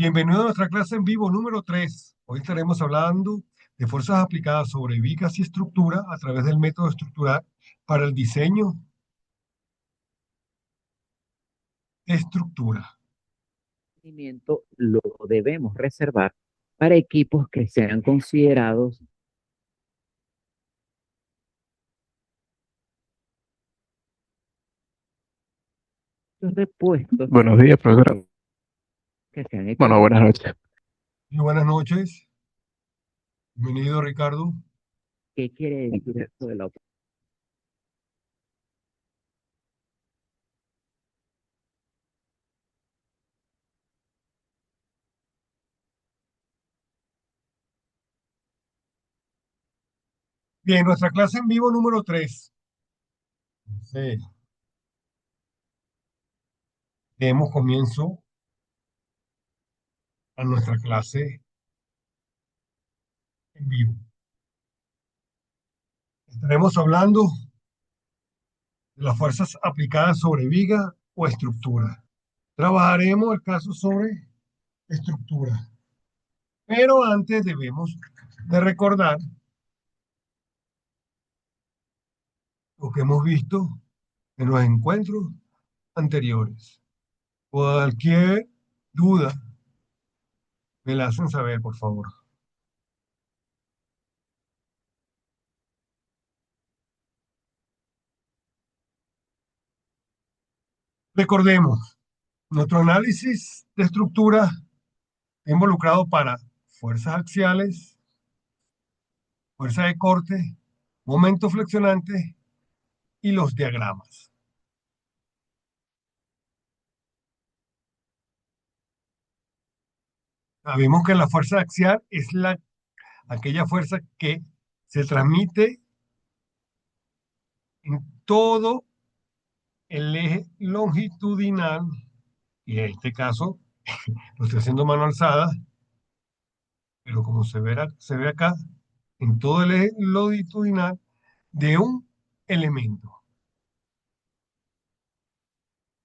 Bienvenido a nuestra clase en vivo número 3. Hoy estaremos hablando de fuerzas aplicadas sobre vigas y estructura a través del método estructural para el diseño de estructura. Rendimiento lo debemos reservar para equipos que sean considerados los repuestos Buenos días, profesora. que sean Bueno, buenas económicos. noches. Y buenas noches. Bienvenido, Ricardo. ¿Qué quiere decir esto de la Bien, nuestra clase en vivo número 3. Sí, demos comienzo a nuestra clase en vivo. Estaremos hablando de las fuerzas aplicadas sobre viga o estructura. Trabajaremos el caso sobre estructura. Pero antes debemos de recordar lo que hemos visto en los encuentros anteriores. Cualquier duda me la hacen saber, por favor. Recordemos, nuestro análisis de estructura está involucrado para fuerzas axiales, fuerza de corte, momento flexionante y los diagramas. Sabemos que la fuerza axial es aquella fuerza que se transmite en todo el eje longitudinal, y en este caso lo estoy haciendo mano alzada, pero como se ve acá, en todo el eje longitudinal de un elemento.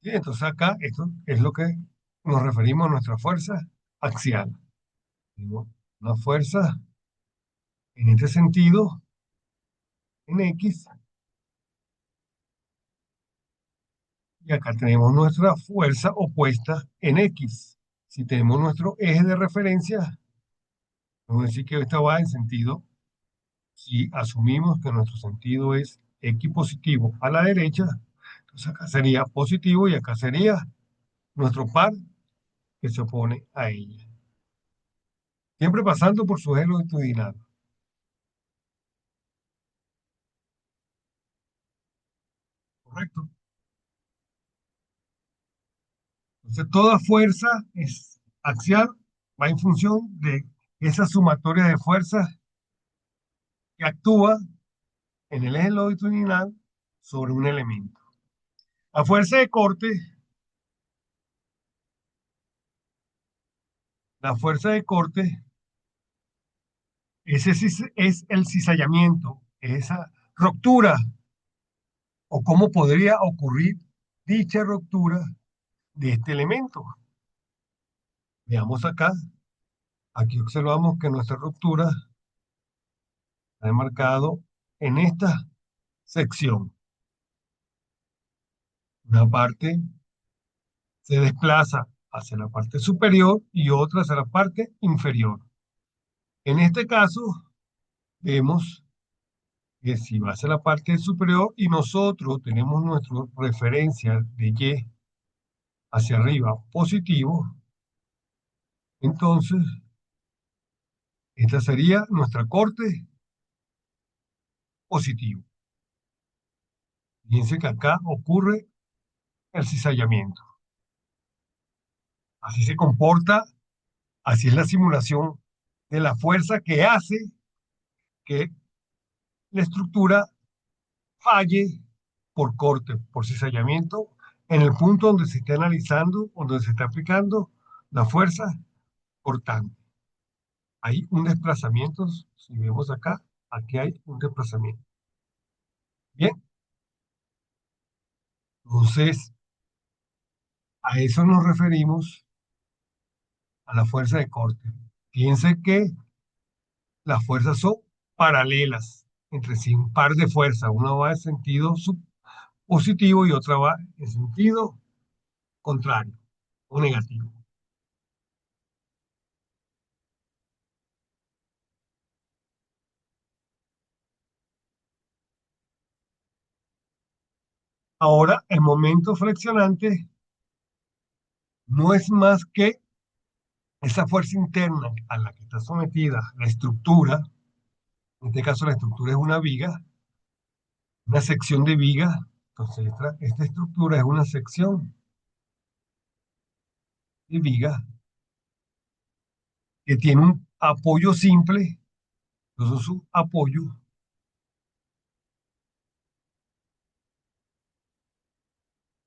¿Sí? Entonces acá esto es lo que nos referimos a nuestra fuerza axial. Digo, una fuerza en este sentido, en X, y acá tenemos nuestra fuerza opuesta en X. Si tenemos nuestro eje de referencia, vamos a decir que esta va en sentido. Si asumimos que nuestro sentido es X positivo a la derecha, entonces acá sería positivo y acá sería nuestro par que se opone a ella. Siempre pasando por su eje longitudinal. ¿Correcto? Entonces toda fuerza es axial, va en función de esa sumatoria de fuerzas que actúa en el eje longitudinal sobre un elemento. La fuerza de corte, la fuerza de corte es el cizallamiento, esa ruptura o cómo podría ocurrir dicha ruptura de este elemento. Veamos acá, aquí observamos que nuestra ruptura está enmarcado en esta sección. Una parte se desplaza hacia la parte superior y otra hacia la parte inferior. En este caso, vemos que si va hacia la parte superior y nosotros tenemos nuestra referencia de Y hacia arriba positivo, entonces esta sería nuestra corte positivo. Fíjense que acá ocurre el cizallamiento. Así se comporta, así es la simulación de la fuerza que hace que la estructura falle por corte, por cizallamiento, en el punto donde se está analizando, donde se está aplicando la fuerza cortante. Hay un desplazamiento, si vemos acá, aquí hay un desplazamiento. Bien, entonces a eso nos referimos a la fuerza de corte. Fíjense que las fuerzas son paralelas entre sí, un par de fuerzas. Una va en sentido positivo y otra va en sentido contrario o negativo. Ahora, el momento flexionante no es más que esa fuerza interna a la que está sometida la estructura. En este caso, la estructura es una viga, una sección de viga. Entonces, esta estructura es una sección de viga que tiene un apoyo simple. Entonces, su apoyo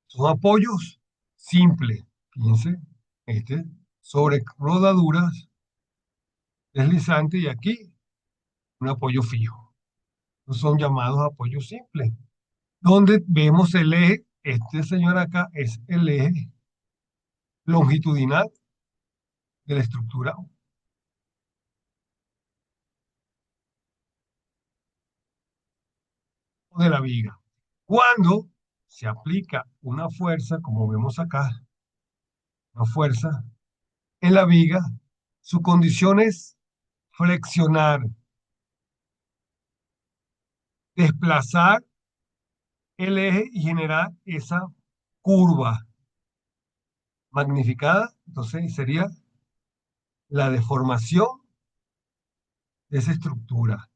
son apoyos simples. Fíjense, este sobre rodaduras deslizantes y aquí un apoyo fijo. Estos son llamados apoyos simples. Donde vemos el eje, este señor acá es el eje longitudinal de la estructura o de la viga. Cuando se aplica una fuerza, como vemos acá, una fuerza en la viga, su condición es flexionar, desplazar el eje y generar esa curva magnificada. Entonces sería la deformación de esa estructura.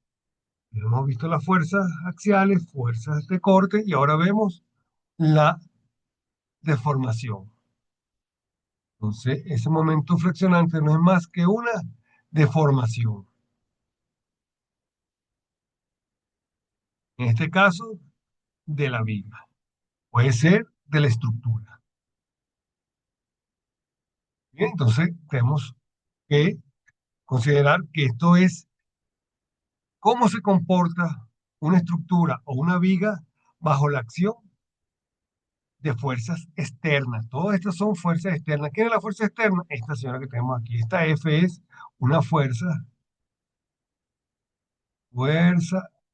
Hemos visto las fuerzas axiales, fuerzas de corte y ahora vemos la deformación. Entonces, ese momento flexionante no es más que una deformación. En este caso, de la viga. Puede ser de la estructura. Bien, entonces, tenemos que considerar que esto es cómo se comporta una estructura o una viga bajo la acción de fuerzas externas. Todas estas son fuerzas externas. ¿Quién es la fuerza externa? Esta señora que tenemos aquí. Esta F es una fuerza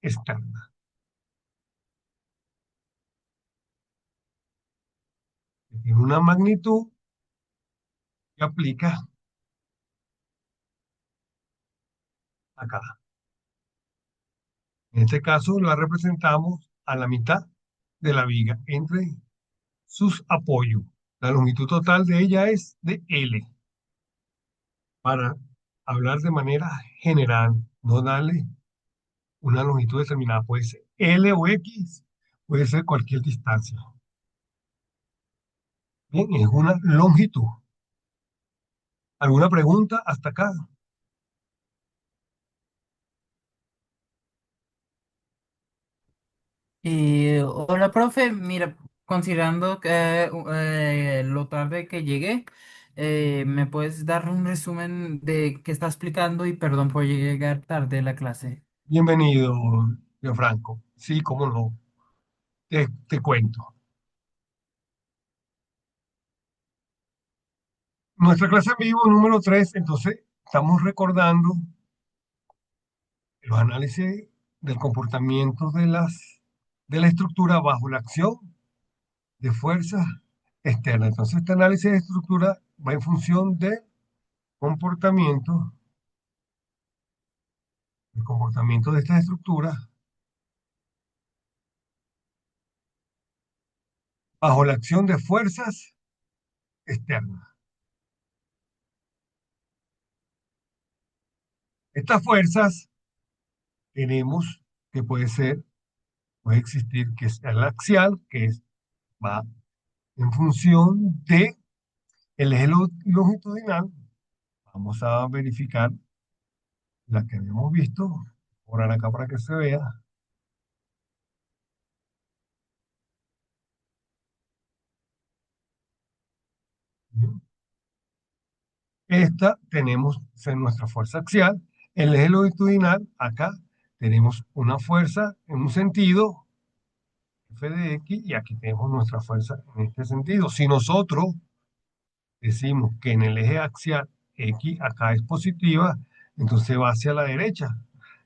externa. Que tiene una magnitud que aplica acá. En este caso la representamos a la mitad de la viga entre sus apoyos. La longitud total de ella es de L. Para hablar de manera general, no darle una longitud determinada. Puede ser L o X, puede ser cualquier distancia. Bien, es una longitud. ¿Alguna pregunta hasta acá? Hola, profe. Mira, considerando que lo tarde que llegué, ¿me puedes dar un resumen de qué está explicando? Y perdón por llegar tarde a la clase. Bienvenido, Franco. Sí, cómo no. Te cuento. Nuestra clase en vivo número 3, entonces estamos recordando los análisis del comportamiento de la estructura bajo la acción de fuerzas externas. Entonces, este análisis de estructura va en función del comportamiento, el comportamiento de estas estructuras bajo la acción de fuerzas externas. Estas fuerzas tenemos que puede existir que es el axial, va en función de el eje longitudinal. Vamos a verificar la que habíamos visto, por acá para que se vea. Esta tenemos en nuestra fuerza axial, el eje longitudinal, acá tenemos una fuerza en un sentido, F de X, y aquí tenemos nuestra fuerza en este sentido. Si nosotros decimos que en el eje axial X acá es positiva, entonces va hacia la derecha.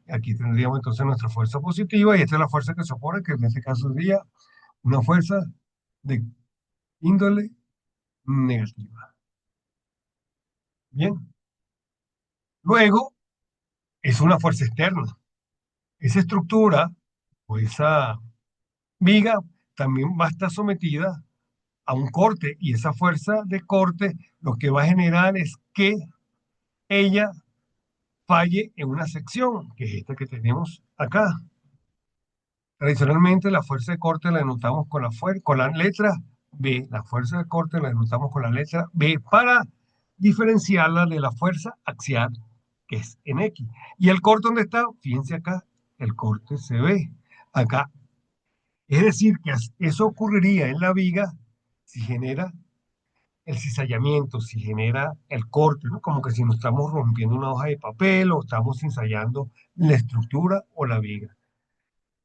Aquí tendríamos entonces nuestra fuerza positiva y esta es la fuerza que se opone, que en este caso sería una fuerza de índole negativa. Bien. Luego es una fuerza externa. Esa estructura o esa viga también va a estar sometida a un corte y esa fuerza de corte lo que va a generar es que ella falle en una sección, que es esta que tenemos acá. Tradicionalmente la fuerza de corte la denotamos con la letra B. La fuerza de corte la denotamos con la letra B para diferenciarla de la fuerza axial, que es en X. ¿Y el corte dónde está? Fíjense acá, el corte se ve acá. Es decir, que eso ocurriría en la viga si genera el cizallamiento, si genera el corte, ¿no? Como que si nos estamos rompiendo una hoja de papel o estamos ensayando la estructura o la viga.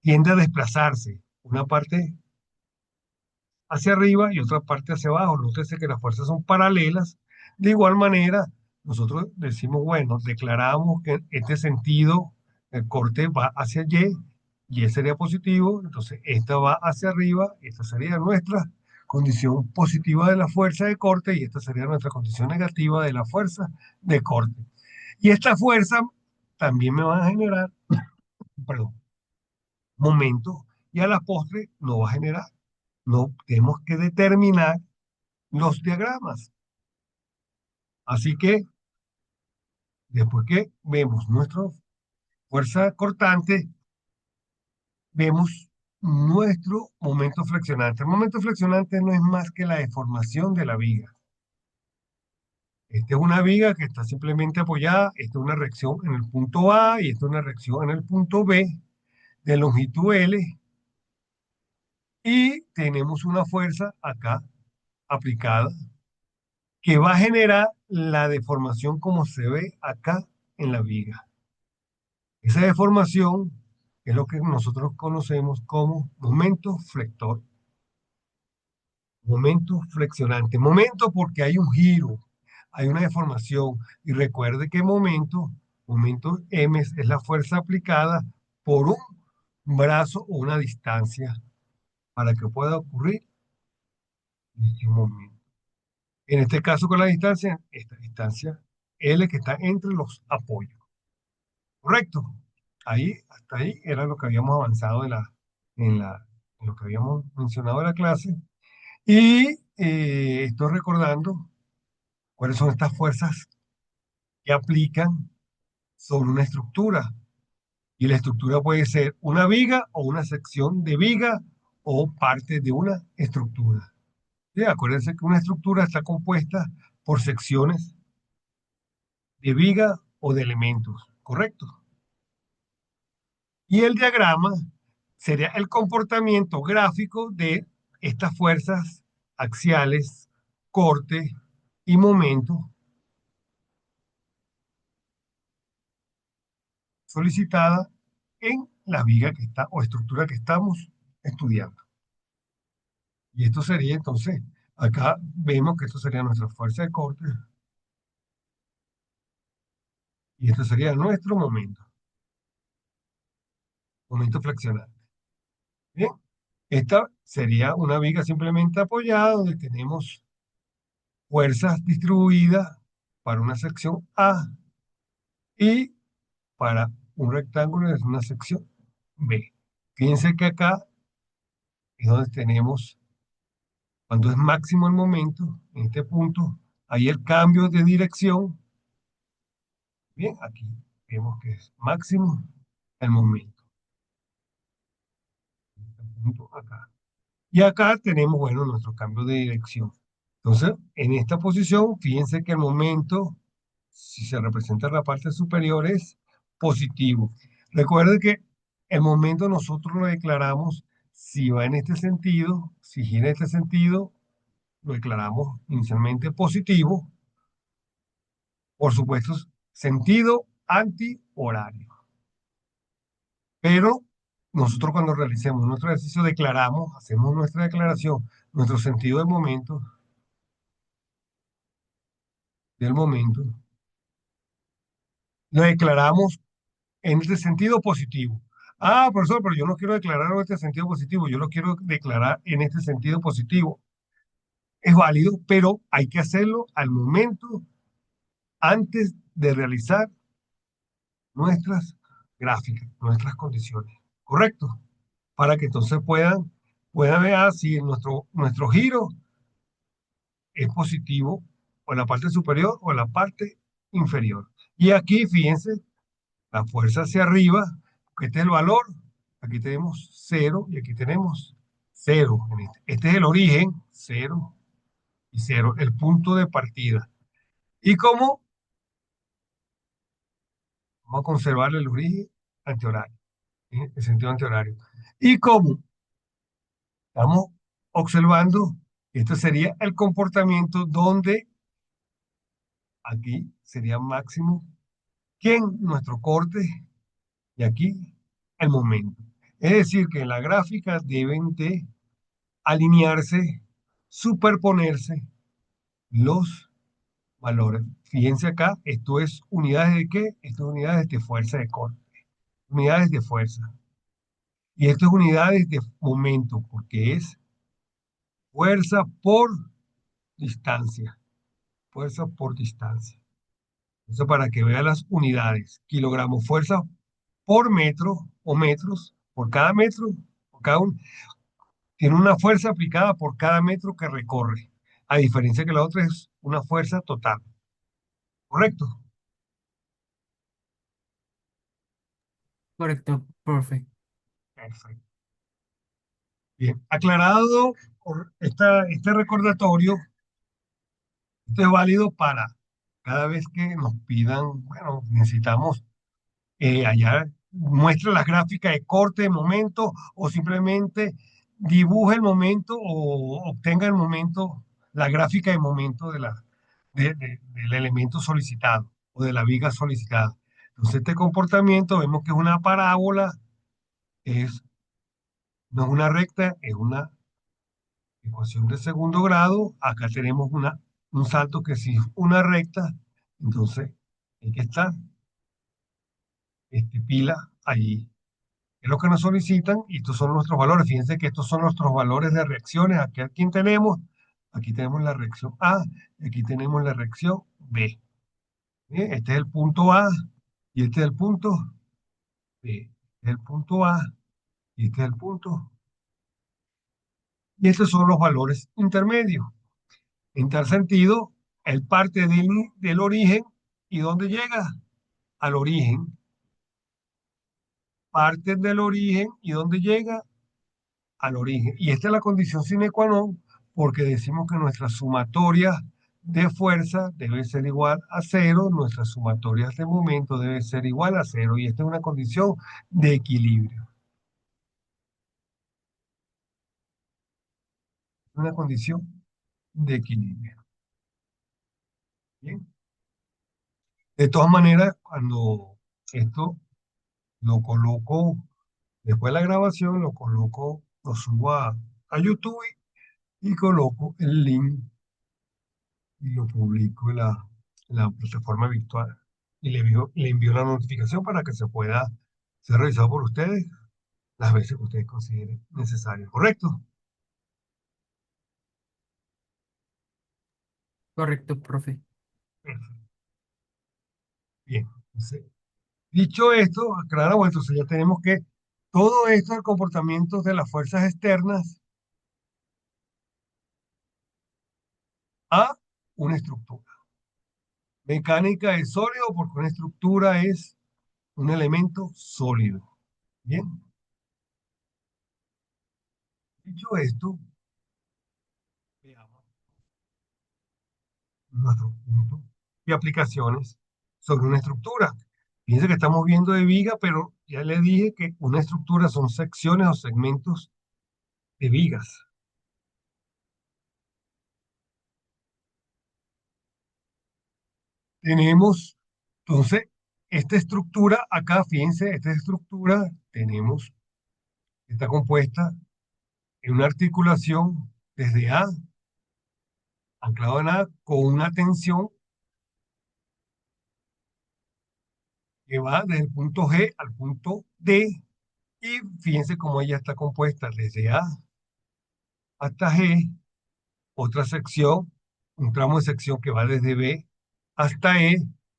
Tiende a desplazarse una parte hacia arriba y otra parte hacia abajo. Nótese que las fuerzas son paralelas. De igual manera, nosotros decimos, bueno, declaramos que en este sentido el corte va hacia y sería positivo, entonces esta va hacia arriba, esta sería nuestra condición positiva de la fuerza de corte y esta sería nuestra condición negativa de la fuerza de corte. Y esta fuerza también me va a generar, perdón, momento y a la postre no va a generar. No tenemos que determinar los diagramas. Así que después que vemos nuestra fuerza cortante, vemos nuestro momento flexionante. El momento flexionante no es más que la deformación de la viga. Esta es una viga que está simplemente apoyada, esta es una reacción en el punto A y esta es una reacción en el punto B de longitud L y tenemos una fuerza acá aplicada que va a generar la deformación como se ve acá en la viga. Esa deformación es lo que nosotros conocemos como momento flector, momento flexionante. Momento porque hay un giro, hay una deformación. Y recuerde que momento M es la fuerza aplicada por un brazo o una distancia para que pueda ocurrir este momento. En este caso con la distancia, esta distancia L que está entre los apoyos. ¿Correcto? Ahí, hasta ahí era lo que habíamos avanzado en lo que habíamos mencionado en la clase. Y estoy recordando cuáles son estas fuerzas que aplican sobre una estructura. Y la estructura puede ser una viga o una sección de viga o parte de una estructura. ¿Sí? Acuérdense que una estructura está compuesta por secciones de viga o de elementos, ¿correcto? Y el diagrama sería el comportamiento gráfico de estas fuerzas axiales, corte y momento solicitada en la viga que está o estructura que estamos estudiando. Y esto sería entonces, acá vemos que esto sería nuestra fuerza de corte y esto sería nuestro momento flexional. Bien, esta sería una viga simplemente apoyada donde tenemos fuerzas distribuidas para una sección A y para un rectángulo es una sección B. Fíjense que acá es donde tenemos, cuando es máximo el momento, en este punto, hay el cambio de dirección. Bien, aquí vemos que es máximo el momento. Este punto acá. Y acá tenemos, bueno, nuestro cambio de dirección. Entonces, en esta posición, fíjense que el momento, si se representa en la parte superior, es positivo. Recuerden que el momento nosotros lo declaramos si va en este sentido, si gira en este sentido, lo declaramos inicialmente positivo. Por supuesto, sentido antihorario. Pero nosotros cuando realicemos nuestro ejercicio declaramos, hacemos nuestra declaración, nuestro sentido del momento, lo declaramos en este sentido positivo. Ah, profesor, pero yo no quiero declararlo en este sentido positivo, yo lo quiero declarar en este sentido positivo. Es válido, pero hay que hacerlo al momento antes de realizar nuestras gráficas, nuestras condiciones. ¿Correcto? Para que entonces puedan ver si nuestro giro es positivo o en la parte superior o en la parte inferior. Y aquí, fíjense, la fuerza hacia arriba, que este es el valor, aquí tenemos cero y aquí tenemos cero. Este es el origen, cero y cero, el punto de partida. ¿Y cómo? Vamos a conservar el origen antihorario, ¿sí? El sentido antihorario. ¿Y cómo? Estamos observando, esto sería el comportamiento donde aquí sería máximo, que en nuestro corte y aquí el momento. Es decir, que en la gráfica deben de alinearse, superponerse los valores. Fíjense acá, esto es unidades de qué? Esto es unidades de fuerza de corte, unidades de fuerza. Y esto es unidades de momento, porque es fuerza por distancia, fuerza por distancia. Eso para que vea las unidades. Kilogramos, fuerza por metro o metros, por cada metro, por cada un, tiene una fuerza aplicada por cada metro que recorre, a diferencia que la otra es una fuerza total. ¿Correcto? Correcto, profe. Perfecto. Bien, aclarado por este recordatorio, esto es válido para cada vez que nos pidan, bueno, necesitamos allá muestra las gráficas de corte de momento o simplemente dibuje el momento o obtenga el momento, la gráfica de momento del elemento solicitado o de la viga solicitada. Entonces, este comportamiento vemos que es una parábola, es, no es una recta, es una ecuación de segundo grado. Acá tenemos un salto que sí es una recta, entonces hay que estar pila allí. Es lo que nos solicitan y estos son nuestros valores. Fíjense que estos son nuestros valores de reacciones. Aquí tenemos la reacción A y aquí tenemos la reacción B. Bien, este es el punto A y este es el punto B. Este es el punto A y este es el punto. Y estos son los valores intermedios. En tal sentido, él parte del origen y ¿dónde llega? Al origen. Parte del origen y ¿dónde llega? Al origen. Y esta es la condición sine qua non porque decimos que nuestra sumatoria de fuerza debe ser igual a cero, nuestras sumatorias de momento debe ser igual a cero y esta es una condición de equilibrio. Una condición de equilibrio. Bien. De todas maneras, cuando esto lo coloco después de la grabación, lo coloco, lo subo a YouTube y coloco el link y lo publico en la plataforma virtual. Y le envío la notificación para que se pueda ser revisado por ustedes las veces que ustedes consideren necesario. ¿Correcto? Correcto, profe. Perfecto. Bien. Entonces, dicho esto, claro, bueno, entonces ya tenemos que todo esto, el comportamiento de las fuerzas externas a una estructura. Mecánica es sólido porque una estructura es un elemento sólido. Bien. Dicho esto, veamos nuestros puntos y aplicaciones sobre una estructura. Fíjense que estamos viendo de viga, pero ya le dije que una estructura son secciones o segmentos de vigas. Tenemos, entonces, esta estructura acá, fíjense, esta estructura tenemos, está compuesta en una articulación desde A, anclado en A, con una tensión que va desde el punto G al punto D. Y fíjense cómo ella está compuesta desde A hasta G, otra sección, un tramo de sección que va desde B hasta E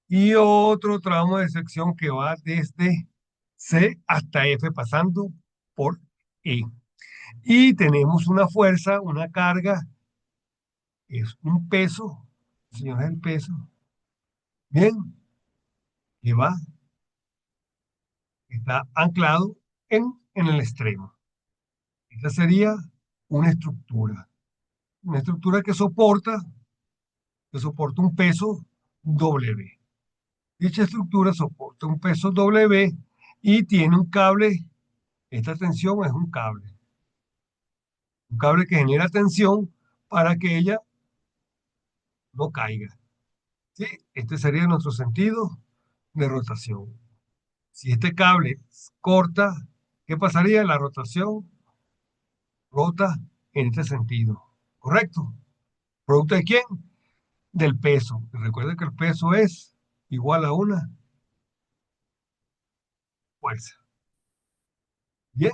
y otro tramo de sección que va desde C hasta F pasando por E. Y tenemos una fuerza, una carga, es un peso, señores, el peso, bien, que va, está anclado en el extremo. Esta sería una estructura. Una estructura que soporta un peso W. Dicha estructura soporta un peso W y tiene un cable. Esta tensión es un cable que genera tensión para que ella no caiga. ¿Sí? Este sería nuestro sentido de rotación. Si este cable corta, ¿qué pasaría? La rotación rota en este sentido. ¿Correcto? ¿Producto de quién? Del peso. Recuerden que el peso es igual a una fuerza. Bien,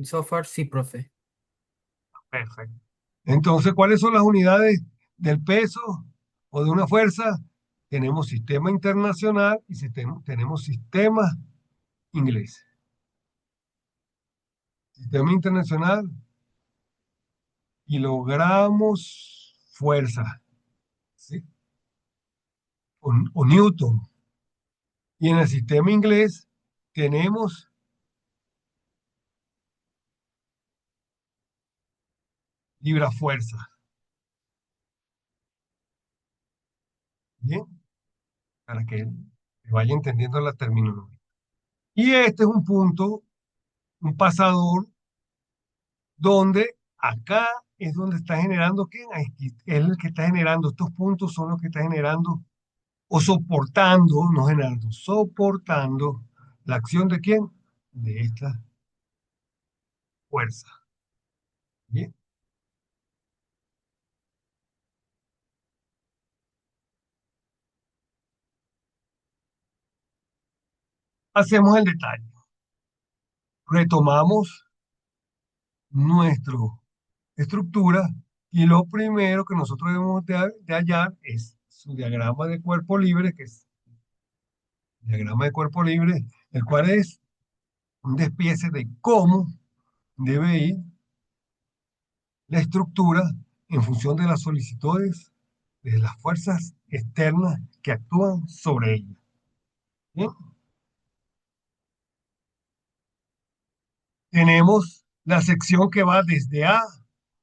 So far, sí, profe. perfecto. Entonces, ¿cuáles son las unidades del peso o de una fuerza? Tenemos sistema internacional y tenemos sistema inglés. Sistema internacional, kilogramos, fuerza, ¿sí? O Newton. Y en el sistema inglés tenemos libra-fuerza. Bien, para que vaya entendiendo la terminología. Y este es un punto, un pasador, donde acá es donde está generando, ¿quién? Aquí es el que está generando, estos puntos son los que está generando o soportando, no generando, soportando la acción de quién? De esta fuerza. Bien, hacemos el detalle. Retomamos nuestra estructura y lo primero que nosotros debemos de hallar es su diagrama de cuerpo libre, que es el diagrama de cuerpo libre, el cual es un despiece de cómo debe ir la estructura en función de las solicitudes de las fuerzas externas que actúan sobre ella. Bien, tenemos la sección que va desde A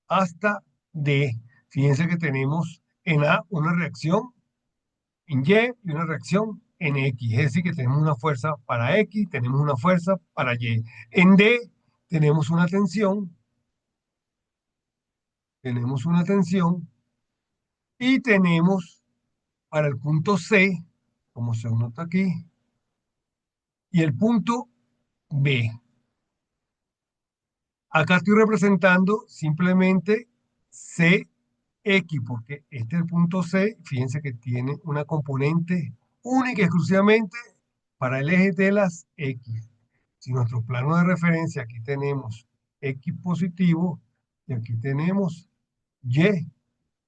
hasta D. Fíjense que tenemos en A una reacción en Y y una reacción en X. Es decir, que tenemos una fuerza para X, tenemos una fuerza para Y. En D tenemos una tensión y tenemos para el punto C, como se nota aquí, y el punto B. Acá estoy representando simplemente CX, porque este es el punto C. Fíjense que tiene una componente única y exclusivamente para el eje de las X. Si nuestro plano de referencia, aquí tenemos X positivo y aquí tenemos Y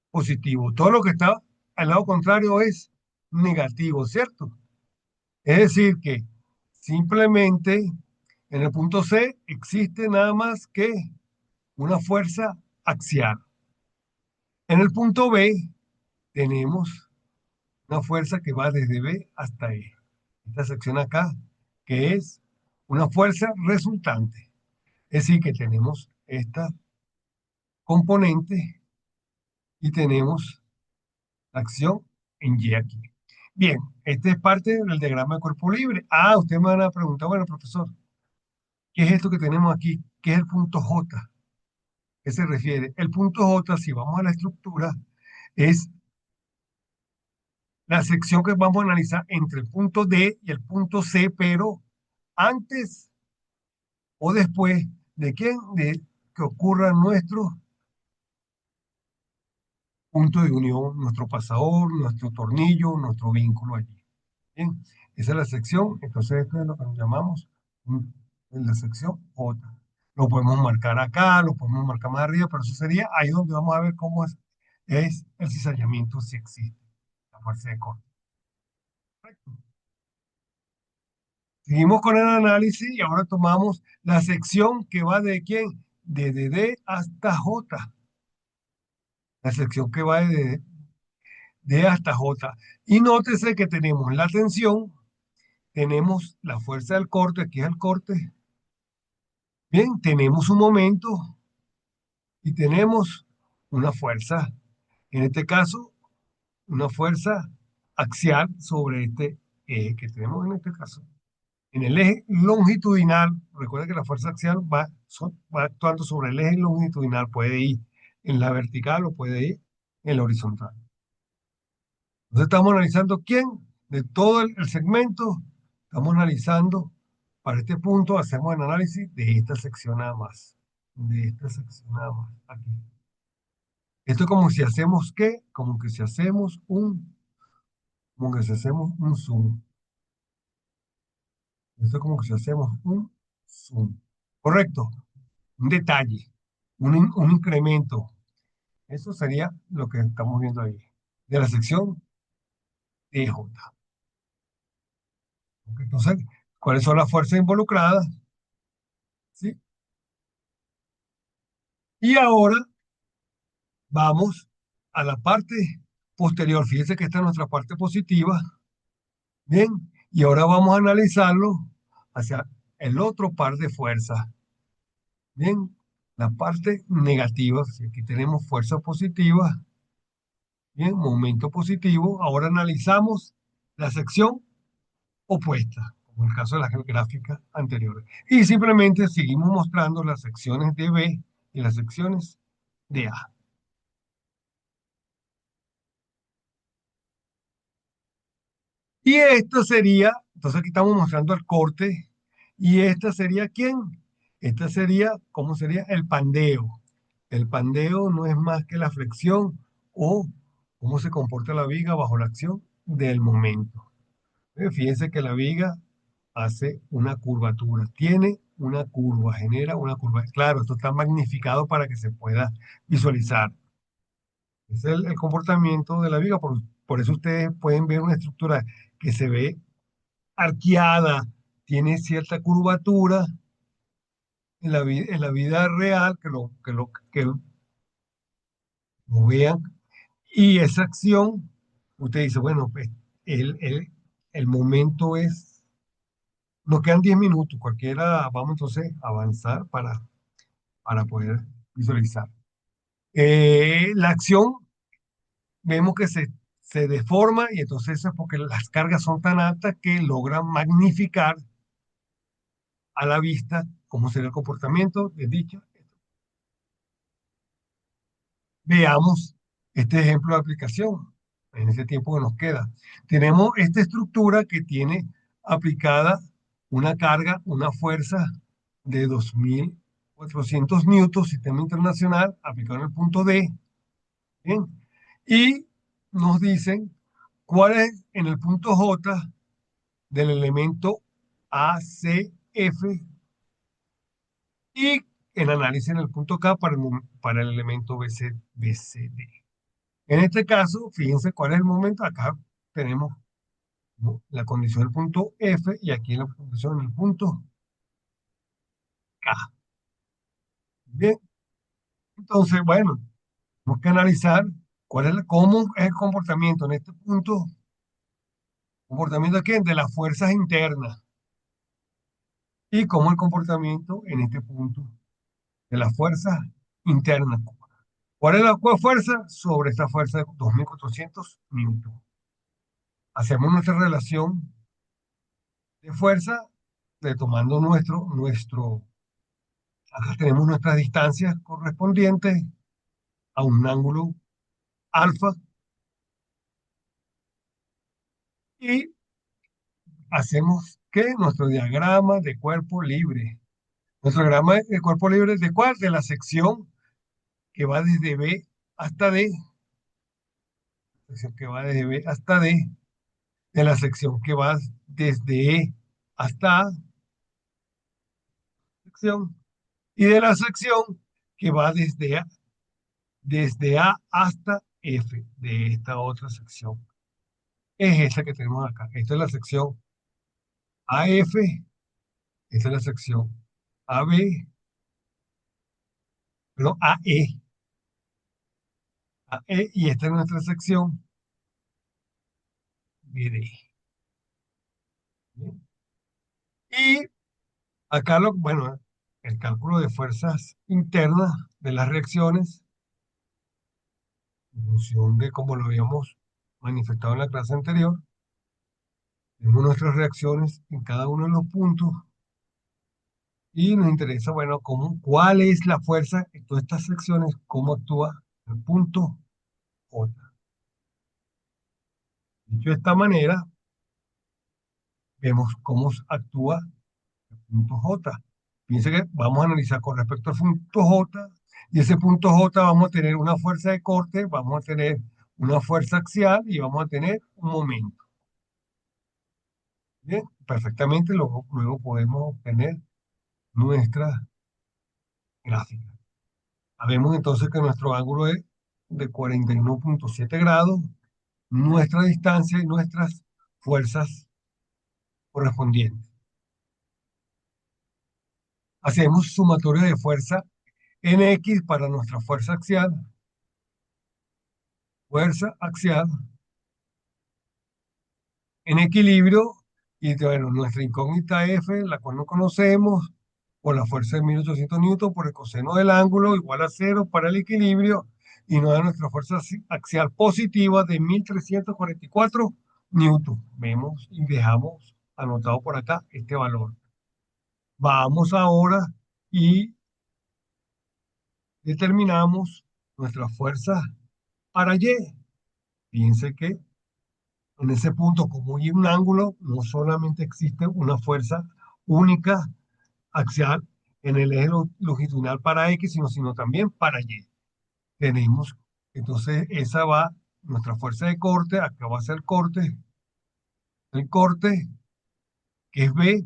positivo. Todo lo que está al lado contrario es negativo, ¿cierto? Es decir, que simplemente en el punto C existe nada más que una fuerza axial. En el punto B tenemos una fuerza que va desde B hasta E. Esta sección acá, que es una fuerza resultante. Es decir, que tenemos esta componente y tenemos la acción en Y aquí. Bien, este es parte del diagrama de cuerpo libre. Ah, usted me van a preguntar, bueno, profesor, ¿qué es esto que tenemos aquí? ¿Qué es el punto J? ¿Qué se refiere? El punto J, si vamos a la estructura, es la sección que vamos a analizar entre el punto D y el punto C, pero antes o después de que ocurra nuestro punto de unión, nuestro pasador, nuestro tornillo, nuestro vínculo allí. Bien, esa es la sección, entonces esto es lo que nos llamamos en la sección J. Lo podemos marcar acá, lo podemos marcar más arriba, pero eso sería ahí donde vamos a ver cómo es el cizallamiento, si existe, la fuerza de corte. Correcto. Seguimos con el análisis y ahora tomamos la sección que va de quién, de D hasta J. La sección que va de D hasta J. Y nótese que tenemos la tensión, tenemos la fuerza del corte, aquí es el corte. Bien, tenemos un momento y tenemos una fuerza, en este caso, una fuerza axial sobre este eje que tenemos en este caso. En el eje longitudinal, recuerda que la fuerza axial va actuando sobre el eje longitudinal, puede ir en la vertical o puede ir en la horizontal. Entonces estamos analizando quién, de todo el segmento, estamos analizando, para este punto hacemos el análisis de esta sección nada más, de esta sección nada más, aquí. Esto es como si hacemos ¿qué? Como que si hacemos un zoom. Esto es como que si hacemos un zoom. Correcto. Un detalle, un incremento. Eso sería lo que estamos viendo ahí. De la sección DJ. Ok, entonces, ¿cuáles son las fuerzas involucradas? ¿Sí? Y ahora vamos a la parte posterior. Fíjense que esta es nuestra parte positiva. Bien. Y ahora vamos a analizarlo hacia el otro par de fuerzas. Bien. La parte negativa. Si aquí tenemos fuerza positiva. Bien. Momento positivo. Ahora analizamos la sección opuesta, como el caso de las gráficas anteriores. Y simplemente seguimos mostrando las secciones de B y las secciones de A. Y esto sería, entonces aquí estamos mostrando el corte, y esta sería ¿quién? Esta sería, ¿cómo sería? El pandeo. El pandeo no es más que la flexión o cómo se comporta la viga bajo la acción del momento. Fíjense que la viga hace una curvatura, tiene una curva, genera una curva. Claro, esto está magnificado para que se pueda visualizar. Es el comportamiento de la viga, por eso ustedes pueden ver una estructura que se ve arqueada, tiene cierta curvatura en la vida real, que lo vean. Y esa acción, usted dice, bueno, pues el, el, el momento es, nos quedan 10 minutos, cualquiera, vamos entonces a avanzar para poder visualizar. La acción, vemos que se deforma y entonces eso es porque las cargas son tan altas que logran magnificar a la vista cómo será el comportamiento de dicha. Veamos este ejemplo de aplicación en ese tiempo que nos queda. Tenemos esta estructura que tiene aplicada una carga, una fuerza de 2.400 newtons, sistema internacional, aplicado en el punto D. Bien. Y nos dicen cuál es en el punto J del elemento ACF y el análisis en el punto K para el elemento BCD. En este caso, fíjense cuál es el momento. Acá tenemos, ¿no?, la condición del punto F y aquí la condición del punto K. Bien, entonces, bueno, tenemos que analizar cómo es el comportamiento en este punto. ¿Comportamiento de quién? De las fuerzas internas. Y cómo el comportamiento en este punto de las fuerzas internas. ¿Cuál es la fuerza? Sobre esta fuerza de 2.400 newton. Hacemos nuestra relación de fuerza tomando acá tenemos nuestras distancias correspondientes a un ángulo alfa y hacemos que nuestro diagrama de cuerpo libre. Nuestro diagrama de cuerpo libre, ¿de cuál? De la sección que va desde B hasta D. sección que va desde B hasta D, de la sección que va desde E hasta A, sección, y de la sección que va desde A hasta F, de esta otra sección. Es esta que tenemos acá. Esta es la sección AF, esta es la sección AB, perdón, AE, y esta es nuestra sección BD. ¿Bien? Y acá, bueno, el cálculo de fuerzas internas de las reacciones, en función de cómo lo habíamos manifestado en la clase anterior, vemos nuestras reacciones en cada uno de los puntos y nos interesa, bueno, cuál es la fuerza en todas estas secciones, cómo actúa el punto J. Dicho de esta manera, vemos cómo actúa el punto J. Piense que vamos a analizar con respecto al punto J, y ese punto J vamos a tener una fuerza de corte, vamos a tener una fuerza axial y vamos a tener un momento. Bien, perfectamente, luego podemos obtener nuestra gráfica. Sabemos entonces que nuestro ángulo es de 41,7 grados, nuestra distancia y nuestras fuerzas correspondientes. Hacemos sumatoria de fuerza en X para nuestra fuerza axial en equilibrio, y bueno, nuestra incógnita F, la cual no conocemos, por la fuerza de 1800 newton por el coseno del ángulo igual a cero para el equilibrio, y nos da nuestra fuerza axial positiva de 1344 newton. Vemos y dejamos anotado por acá este valor. Vamos ahora y determinamos nuestra fuerza para Y. Fíjense que en ese punto, como hay un ángulo, no solamente existe una fuerza única axial en el eje longitudinal para X, sino también para Y. Tenemos, entonces, esa va, nuestra fuerza de corte, acá va a ser el corte, que es B,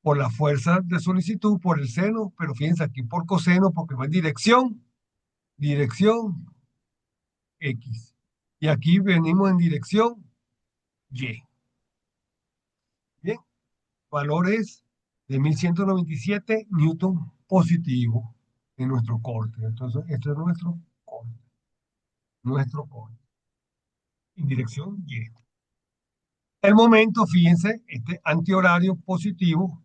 por la fuerza de solicitud, por el seno, pero fíjense aquí por coseno, porque va en dirección X. Y aquí venimos en dirección Y. Bien, valores de 1197 newton positivo en nuestro corte. Entonces, este es nuestro corte, en dirección Y. El momento, fíjense, este antihorario positivo,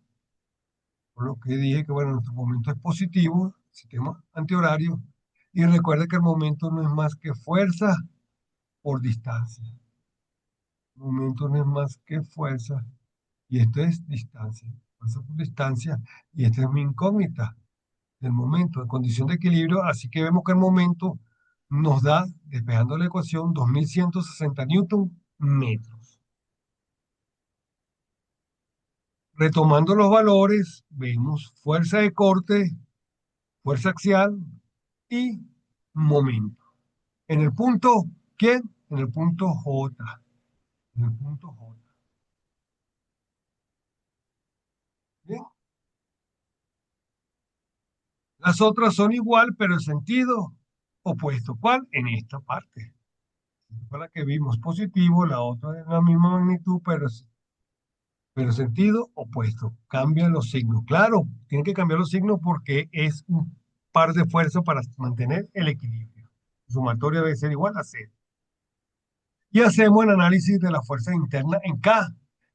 por lo que dije que, bueno, nuestro momento es positivo, sistema antihorario, y recuerde que el momento no es más que fuerza por distancia. El momento no es más que fuerza, y esto es distancia, fuerza por distancia, y esta es mi incógnita del momento, de condición de equilibrio, así que vemos que el momento nos da, despejando la ecuación, 2160 newton metros. Retomando los valores, vemos fuerza de corte, fuerza axial y momento. En el punto, ¿quién? En el punto J. En el punto J. Bien. Las otras son igual, pero en sentido opuesto. ¿Cuál? En esta parte. Fue la que vimos positivo, la otra es la misma magnitud, pero sentido opuesto. Cambian los signos. Claro, tienen que cambiar los signos porque es un par de fuerzas para mantener el equilibrio. Su sumatoria debe ser igual a cero. Y hacemos el análisis de la fuerza interna en K,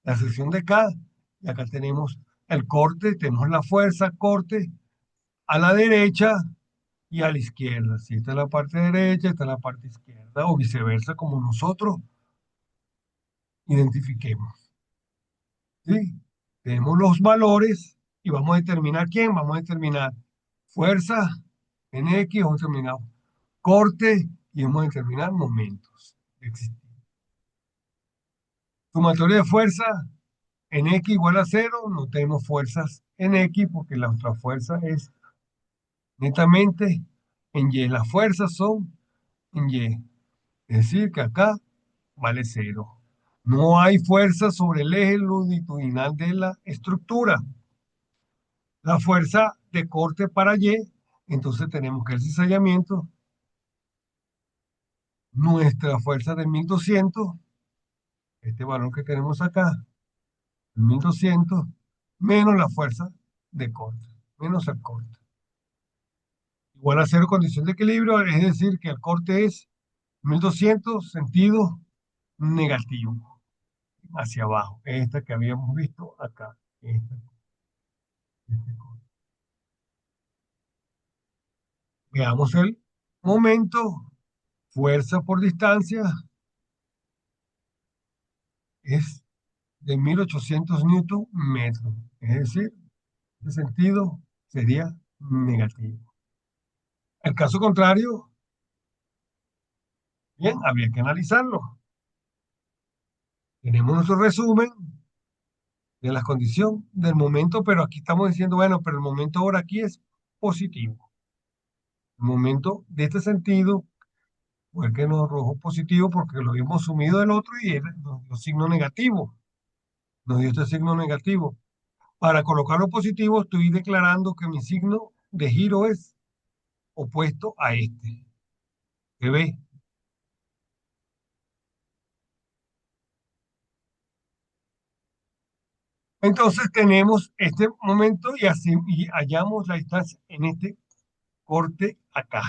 la sección de K. Y acá tenemos el corte, tenemos la fuerza, corte, a la derecha y a la izquierda. Si esta es la parte derecha, esta es la parte izquierda, o viceversa, como nosotros identifiquemos. ¿Sí? Tenemos los valores y vamos a determinar quién. Vamos a determinar fuerza en X, vamos a determinar corte y vamos a determinar momentos. Sumatoria de fuerza en X igual a cero, no tenemos fuerzas en X porque la otra fuerza es netamente en Y. Las fuerzas son en Y. Es decir, que acá vale cero. No hay fuerza sobre el eje longitudinal de la estructura. La fuerza de corte para Y, entonces tenemos que el cizallamiento, nuestra fuerza de 1200, este valor que tenemos acá, 1200, menos la fuerza de corte, menos el corte. Igual a cero condición de equilibrio, es decir, que el corte es 1200 sentido negativo, hacia abajo, esta que habíamos visto acá. Este corte. Veamos el momento, fuerza por distancia es de 1800 newton metros, es decir, el sentido sería negativo. El caso contrario, bien, habría que analizarlo. Tenemos nuestro resumen de la condición del momento, pero aquí estamos diciendo, bueno, pero el momento ahora aquí es positivo. El momento de este sentido fue el que nos arrojó positivo porque lo habíamos sumido del otro y nos dio signo negativo. Nos dio este signo negativo. Para colocarlo positivo estoy declarando que mi signo de giro es opuesto a este. ¿Qué ve? Entonces tenemos este momento y así y hallamos la distancia en este corte acá.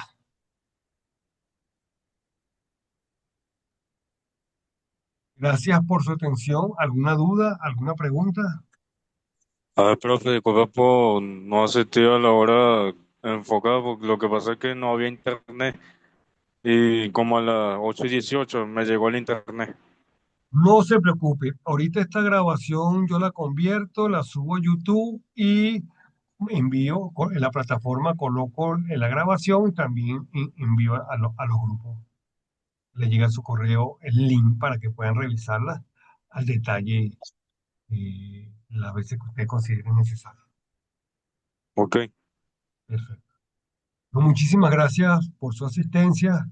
Gracias por su atención. ¿Alguna duda? ¿Alguna pregunta? A ver, profe, disculpa por no asistir a la hora enfocada, porque lo que pasa es que no había internet y como a las 8:18 me llegó el internet. No se preocupe. Ahorita esta grabación yo la convierto, la subo a YouTube y envío en la plataforma, coloco en la grabación y también envío a los grupos. Le llega a su correo el link para que puedan revisarla al detalle las veces que usted considere necesario. Ok, Perfecto. No, muchísimas gracias por su asistencia.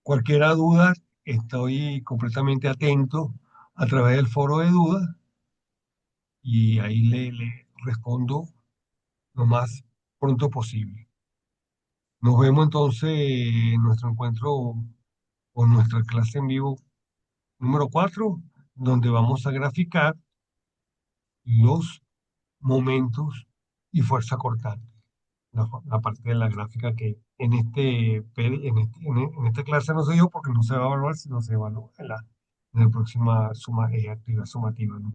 Cualquier duda, estoy completamente atento a través del foro de dudas y ahí le respondo lo más pronto posible. Nos vemos entonces en nuestro encuentro o nuestra clase en vivo número 4, donde vamos a graficar los momentos y fuerza cortante. La parte de la gráfica que en esta clase no se dio porque no se va a evaluar, sino se evalúa en la próxima actividad sumativa, ¿no?